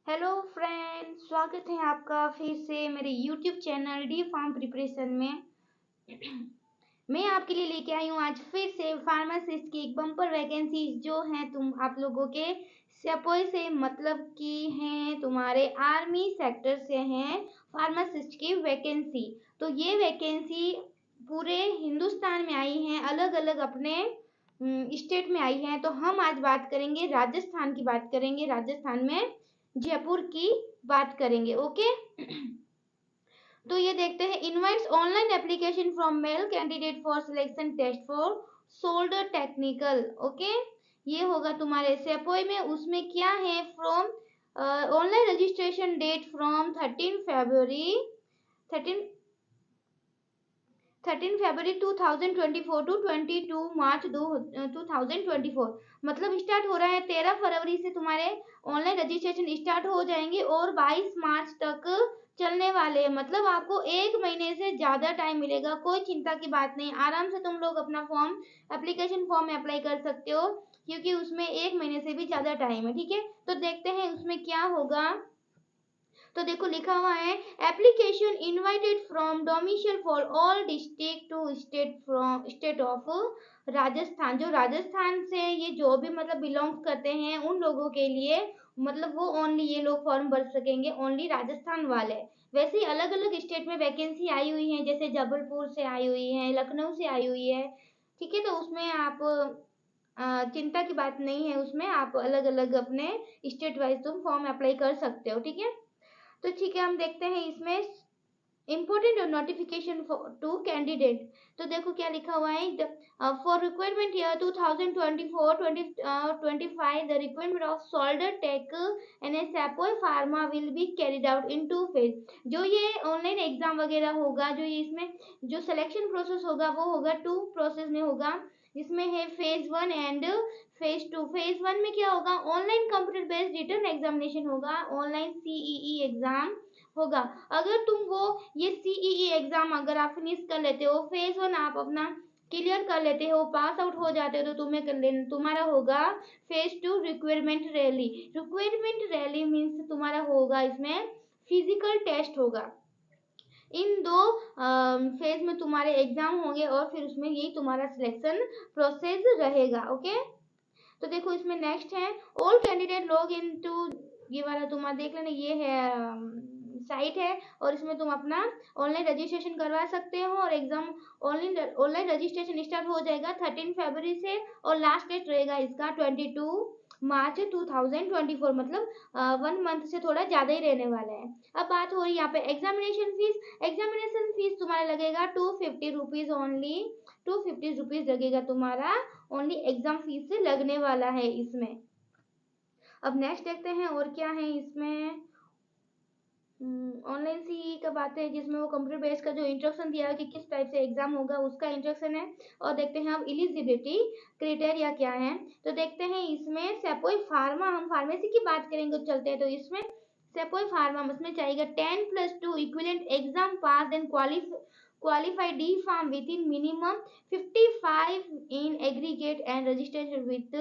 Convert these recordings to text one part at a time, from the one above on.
Hello friend, स्वागत है आपका फिर से मेरे YouTube channel D pharm preparation में। मैं आपके लिए लेके आई हूँ आज फिर से फार्मासिस्ट की एक बम्पर वैकेंसी जो है तुम आप लोगों के सेपोई से मतलब की हैं, तुम्हारे आर्मी सेक्टर से हैं फार्मासिस्ट की वैकेंसी। तो ये वैकेंसी पूरे हिंदुस्तान में आई हैं, अलग अलग अपने स्टेट में आई हैं। तो हम आज बात करेंगे राजस्थान की, बात करेंगे राजस्थान में जयपुर की बात करेंगे। ओके। तो ये देखते हैं, invites online application from male candidate for selection test for soldier technical. Okay, ये होगा तुम्हारे सेपोई में। उसमें क्या है, from online registration date from 13 February 2024 to 22 March 2024। मतलब स्टार्ट हो रहा है 13 फरवरी से तुम्हारे ऑनलाइन रजिस्ट्रेशन स्टार्ट हो जाएंगे और 22 मार्च तक चलने वाले हैं। मतलब आपको एक महीने से ज्यादा टाइम मिलेगा। कोई चिंता की बात नहीं, आराम से तुम लोग अपना एप्लीकेशन फॉर्म में अप्लाई कर सकते हो, क्योंकि उसमें एक महीने से भी ज्यादा टाइम है। ठीक है, तो देखते हैं उसमें क्या होगा। तो देखो लिखा हुआ है, application invited from domicile for all district to state of Rajasthan. जो राजस्थान से ये जो भी मतलब बिलोंग करते हैं उन लोगों के लिए, मतलब वो ओनली ये लोग फॉर्म भर सकेंगे, ओनली राजस्थान वाले। वैसे ही अलग अलग स्टेट में वैकेंसी आई हुई है, जैसे जबलपुर से आई हुई है, लखनऊ से आई हुई है। ठीक है, तो उसमें आप चिंता की बात नहीं है, उसमें आप अलग अलग अपने स्टेट वाइज तुम फॉर्म अप्लाई कर सकते हो। ठीक है, तो ठीक है, हम देखते हैं इसमें इम्पोर्टेंट नोटिफिकेशन टू कैंडिडेट। तो देखो क्या लिखा हुआ है, for requirement year 2024-25 the requirement of solder tech and सैपोई pharma will be carried out in 2 phase. जो ये ऑनलाइन एग्जाम वगैरह होगा, जो ये इसमें जो सिलेक्शन प्रोसेस होगा वो होगा 2 प्रोसेस में होगा, जिसमें है फेज 1 एंड फेज 2। फेज 1 में क्या होगा, online computer based return examination होगा, ऑनलाइन सीईई एग्जाम होगा। अगर तुम वो ये सीईई एग्जाम अगर आप फिनिश कर लेते हो, फेज 1 आप अपना क्लियर कर लेते हो, पास आउट हो जाते हो, तो तुम्हारा होगा phase 2 requirement rally. Requirement rally means तुम्हारा होगा इसमें फिजिकल टेस्ट होगा। इन दो फेज में तुम्हारे एग्जाम होंगे और फिर उसमें यही तुम्हारा सिलेक्शन प्रोसेस रहेगा। ओके, तो देखो इसमें नेक्स्ट है, all candidate log in to, ये वाला तुम्हारा देख लेना, ये है साइट है, और इसमें तुम अपना ऑनलाइन रजिस्ट्रेशन करवा सकते हो और एग्जाम ऑनलाइन रजिस्ट्रेशन स्टार्ट हो जाएगा 13 फरवरी से और लास्ट डेट रहेगा इसका 22 मार्च 2024। मतलब 1 मंथ से थोड़ा ज्यादा ही रहने वाला है। अब बात हो रही है यहाँ पे एग्जामिनेशन फीस। एग्जामिनेशन फीस तुम्हारा लगेगा 250 रुपीज ओनली। 250 रुपीज लगेगा तुम्हारा, ओनली एग्जाम फीस से लगने वाला है इसमें। अब नेक्स्ट देखते हैं और क्या है इसमें। ऑनलाइन सी का बात है, जिसमें वो कंप्यूटर बेस्ड का जो इंस्ट्रक्शन दिया है कि किस टाइप से एग्जाम होगा उसका इंस्ट्रक्शन है। और देखते हैं अब एलिजिबिलिटी क्राइटेरिया क्या है। तो देखते हैं इसमें सेपोई फार्मा, हम फार्मेसी की बात करेंगे तो चलते हैं। तो इसमें सेपोई फार्मा उसमें चाहिए 10+2 equivalent exam pass and qualify D farm within minimum 55 in aggregate and registered with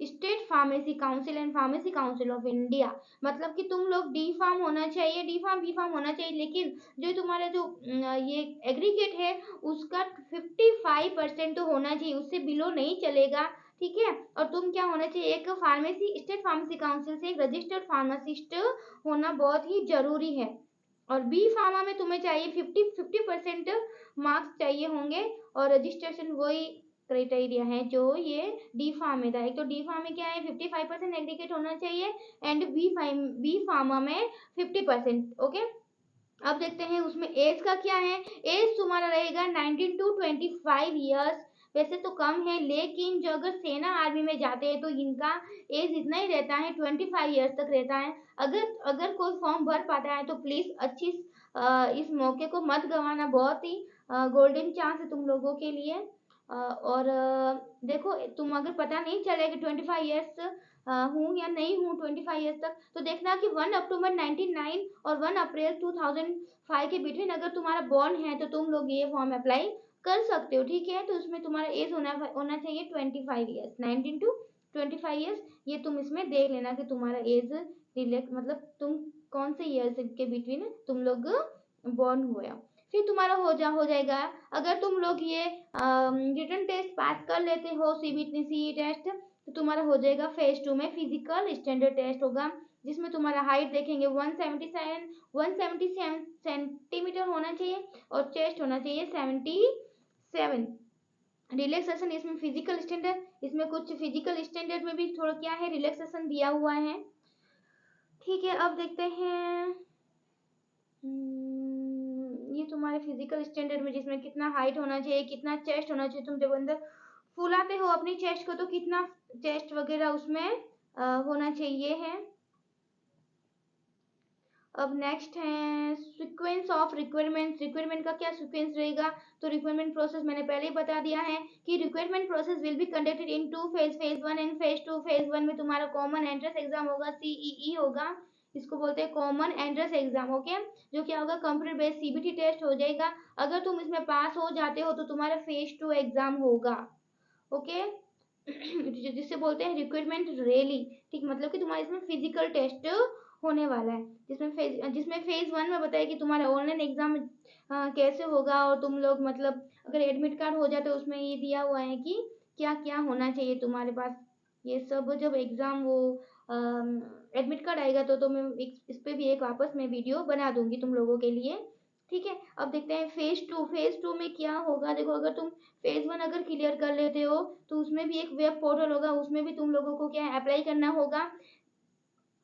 state pharmacy council and pharmacy council of India. मतलब कि तुम लोग डी फार्म होना चाहिए, डी फार्म बी फार्म होना चाहिए, लेकिन जो तुम्हारा जो ये एग्रीगेट है उसका 55% तो होना चाहिए, उससे बिलो नहीं चलेगा। ठीक है, और तुम क्या होना चाहिए, एक फार्मेसी स्टेट फार्मेसी काउंसिल से एक रजिस्टर्ड फार्मासिस्ट होना बहुत ही जरूरी है। और बी फार्मा में तुम्हें चाहिए 50% मार्क्स चाहिए होंगे, और रजिस्ट्रेशन वही क्राइटेरिया है जो ये डी फार्म में था। एक तो डी फार्म में क्या है 55% एग्रीगेट होना चाहिए एंड बी फार्मा में 50%। ओके, अब देखते हैं उसमें एज का क्या है। एज तुम्हारा रहेगा 19 टू 25 ईयर्स। वैसे तो कम है, लेकिन जो अगर सेना आर्मी में जाते हैं तो इनका एज इतना ही रहता है, 25 ईयर्स तक रहता है। अगर अगर कोई फॉर्म भर पाता है तो प्लीज अच्छी इस मौके को मत गंवाना, बहुत ही गोल्डन चांस है तुम लोगों के लिए। और देखो तुम अगर पता नहीं चले कि 25 ईयर्स हूँ या नहीं हूँ 25 ईयर्स तक, तो देखना कि 1 अक्टूबर 1999 और 1 अप्रैल 2005 के बिटवीन अगर तुम्हारा बॉर्न है तो तुम लोग ये फॉर्म अप्लाई कर सकते हो। ठीक है, तो उसमें तुम्हारा एज होना चाहिए 25 ईयर्स, 19 टू 25 ईयर्स। ये तुम इसमें देख लेना कि तुम्हारा एज रिलेट मतलब तुम कौन से ईयर के बिटवीन तुम लोग बॉर्न हुए हो। फिर तुम्हारा हो जाएगा, अगर तुम लोग ये रिटन टेस्ट पास कर लेते हो सीबीटी टेस्ट, तो तुम्हारा हो जाएगा फेज 2 में फिजिकल स्टैंडर्ड टेस्ट होगा, जिसमें तुम्हारा हाइट देखेंगे 177 सेंटीमीटर होना चाहिए और चेस्ट होना चाहिए 77। रिलैक्सेशन इसमें फिजिकल स्टैंडर्ड, इसमें कुछ फिजिकल स्टैंडर्ड में भी थोड़ा क्या है रिलैक्सेशन दिया हुआ है। ठीक है, अब देखते हैं ये तुम्हारे फिजिकल स्टैंडर्ड में जिसमें कितना हाइट होना चाहिए, कितना चेस्ट होना चाहिए। तुम जब अंदर फुलाते हो अपनी चेस्ट को तो कितना चेस्ट वगैरह उसमें होना चाहिए है। अब नेक्स्ट है सीक्वेंस ऑफ रिक्वायरमेंट। रिक्वायरमेंट का क्या सीक्वेंस रहेगा, तो रिक्वायरमेंट प्रोसेस मैंने पहले ही बता दिया है कि requirement process will be conducted in 2 phase, phase 1 and phase 2। Phase 1 में तुम्हारा कॉमन एंट्रेंस एग्जाम होगा, CEE होगा, इसको बोलते हैं कॉमन एंट्रेंस एग्जाम। ओके, जो क्या होगा कंप्यूटर बेस्ड CBT टेस्ट हो जाएगा। अगर तुम इसमें पास हो जाते हो तो तुम्हारा फेज 2 एग्जाम होगा। ओके जिससे बोलते हैं रिक्वायरमेंट रैली। ठीक, मतलब कि तुम्हारा इसमें फिजिकल टेस्ट होने वाला है, जिसमें फेज 1 में बताया कि तुम्हारा ऑनलाइन एग्जाम कैसे होगा, और तुम लोग मतलब अगर एडमिट कार्ड हो जाते तो उसमें ये दिया हुआ है कि क्या क्या होना चाहिए तुम्हारे पास। ये सब जब एग्जाम वो एडमिट कार्ड आएगा तो मैं इस पे भी एक वापस में वीडियो बना दूंगी तुम लोगों के लिए। ठीक है, अब देखते हैं फेज 2। फेज 2 में क्या होगा, देखो अगर तुम फेज 1 अगर क्लियर कर लेते हो तो उसमें भी एक वेब पोर्टल होगा, उसमें भी तुम लोगों को क्या अप्लाई करना होगा।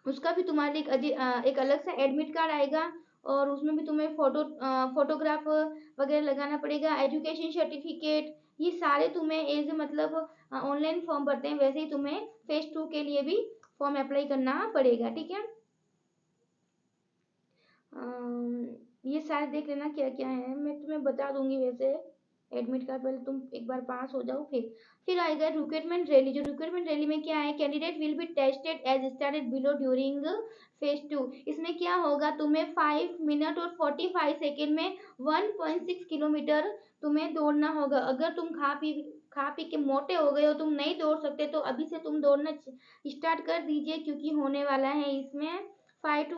उसका भी तुम्हारे एक अलग से एडमिट कार्ड आएगा, और उसमें भी तुम्हें फोटोग्राफ वगैरह लगाना पड़ेगा, एजुकेशन सर्टिफिकेट, ये सारे तुम्हें एज मतलब ऑनलाइन फॉर्म भरते हैं वैसे ही तुम्हें फेज 2 के लिए भी फॉर्म अप्लाई करना पड़ेगा। ठीक है, ये सारे देख लेना क्या क्या है, मैं तुम्हें बता दूंगी वैसे एडमिट कार्ड, पहले तुम एक बार पास हो जाओ। फिर आएगा रिक्रूटमेंट रैली। जो रिक्रूटमेंट रैली में क्या है, candidate will be tested as started below during phase 2। इसमें क्या होगा, तुम्हें 5 मिनट और 45 सेकेंड में 1.6 किलोमीटर तुम्हें दौड़ना होगा। अगर तुम खा पी के मोटे हो गए हो, तुम नहीं दौड़ सकते, तो अभी से तुम दौड़ना स्टार्ट कर दीजिए, क्योंकि होने वाला है इसमें 5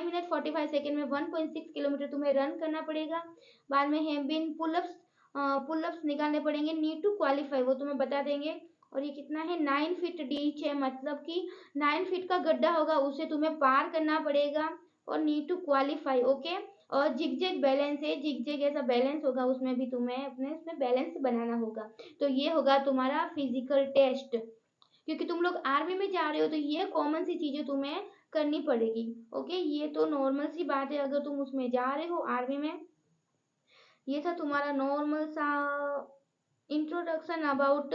मिनट 45 सेकेंड में 1.6 किलोमीटर तुम्हें रन करना पड़ेगा। बाद में है बिन पुलअप्स निकालने पड़ेंगे, नीड टू क्वालिफाई वो तुम्हें बता देंगे। और ये कितना है 9 फीट डीच है, मतलब कि 9 फीट का गड्ढा होगा, उसे तुम्हें पार करना पड़ेगा, और नीड टू क्वालिफाई। ओके, और जिगजैग बैलेंस है, जिगजैग ऐसा बैलेंस होगा, उसमें भी तुम्हें अपने उसमें बैलेंस बनाना होगा। तो ये होगा तुम्हारा फिजिकल टेस्ट, क्योंकि तुम लोग आर्मी में जा रहे हो तो ये कॉमन सी चीजें तुम्हें करनी पड़ेगी। ओके, ये तो नॉर्मल सी बात है अगर तुम उसमें जा रहे हो आर्मी में। ये था तुम्हारा नॉर्मल सा इंट्रोडक्शन अबाउट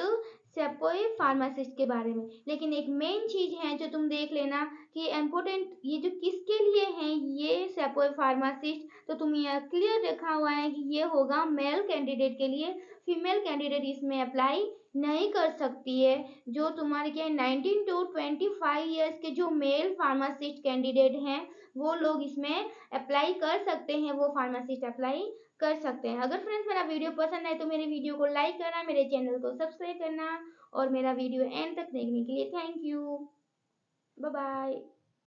सेपोई फार्मासिस्ट के बारे में। लेकिन एक मेन चीज है जो तुम देख लेना कि इम्पोर्टेंट, ये जो किसके लिए है ये सेपोई फार्मासिस्ट, तो तुम ये क्लियर रखा हुआ है कि ये होगा मेल कैंडिडेट के लिए। फीमेल कैंडिडेट इसमें अप्लाई नहीं कर सकती है। जो तुम्हारे क्या 19 to 25 ईयर्स के जो मेल फार्मासिस्ट कैंडिडेट हैं वो लोग इसमें अप्लाई कर सकते हैं, वो फार्मासिस्ट अप्लाई कर सकते हैं। अगर फ्रेंड्स मेरा वीडियो पसंद आए तो मेरे वीडियो को लाइक करना, मेरे चैनल को सब्सक्राइब करना, और मेरा वीडियो एंड तक देखने के लिए थैंक यू। Bye bye.